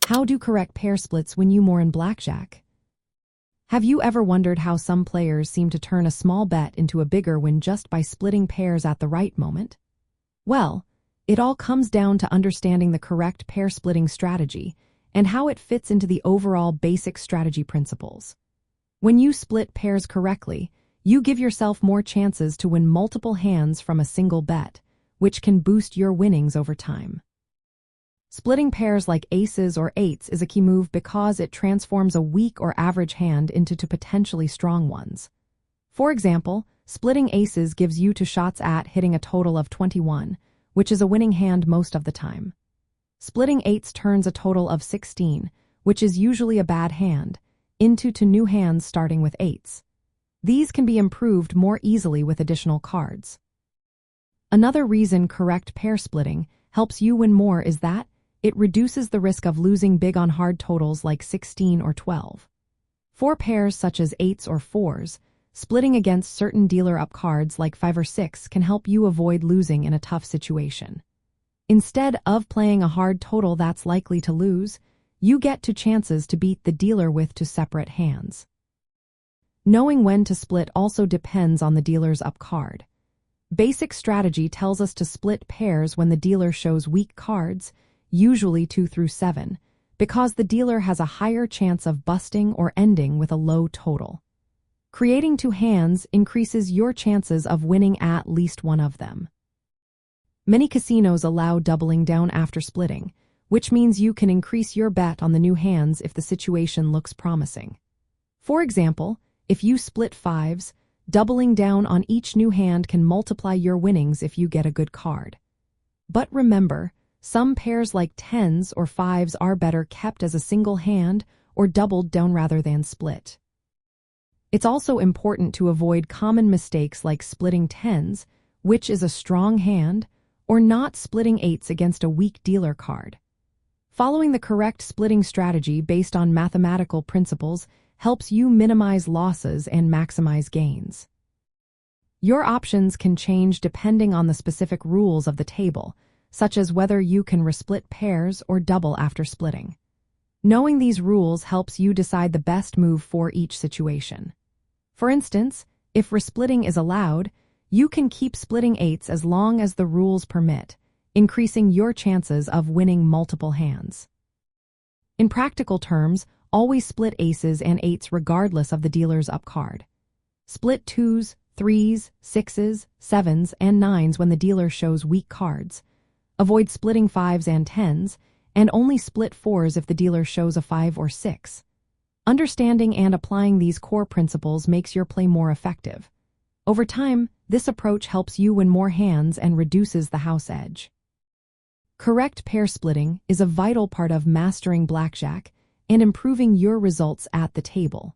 How do correct pair splits win you more in blackjack? Have you ever wondered how some players seem to turn a small bet into a bigger win just by splitting pairs at the right moment? Well, it all comes down to understanding the correct pair splitting strategy and how it fits into the overall basic strategy principles. When you split pairs correctly, you give yourself more chances to win multiple hands from a single bet, which can boost your winnings over time. Splitting pairs like aces or eights is a key move because it transforms a weak or average hand into two potentially strong ones. For example, splitting aces gives you two shots at hitting a total of 21, which is a winning hand most of the time. Splitting eights turns a total of 16, which is usually a bad hand, into two new hands starting with eights. These can be improved more easily with additional cards. Another reason correct pair splitting helps you win more is that it reduces the risk of losing big on hard totals like 16 or 12. For pairs such as eights or fours, splitting against certain dealer-up cards like 5 or 6 can help you avoid losing in a tough situation. Instead of playing a hard total that's likely to lose, you get two chances to beat the dealer with two separate hands. Knowing when to split also depends on the dealer's up card. Basic strategy tells us to split pairs when the dealer shows weak cards, usually 2 through 7, because the dealer has a higher chance of busting or ending with a low total. Creating two hands increases your chances of winning at least one of them. Many casinos allow doubling down after splitting, which means you can increase your bet on the new hands if the situation looks promising. For example, if you split fives, doubling down on each new hand can multiply your winnings if you get a good card. But remember, some pairs like tens or fives are better kept as a single hand or doubled down rather than split. It's also important to avoid common mistakes like splitting tens, which is a strong hand, or not splitting eights against a weak dealer card. Following the correct splitting strategy based on mathematical principles helps you minimize losses and maximize gains. Your options can change depending on the specific rules of the table, such as whether you can resplit pairs or double after splitting. Knowing these rules helps you decide the best move for each situation. For instance, if resplitting is allowed, you can keep splitting eights as long as the rules permit, increasing your chances of winning multiple hands. In practical terms, always split aces and eights regardless of the dealer's up card. Split 2s, 3s, 6s, 7s, and 9s when the dealer shows weak cards. Avoid splitting 5s and 10s, and only split 4s if the dealer shows a 5 or 6. Understanding and applying these core principles makes your play more effective. Over time, this approach helps you win more hands and reduces the house edge. Correct pair splitting is a vital part of mastering blackjack and improving your results at the table.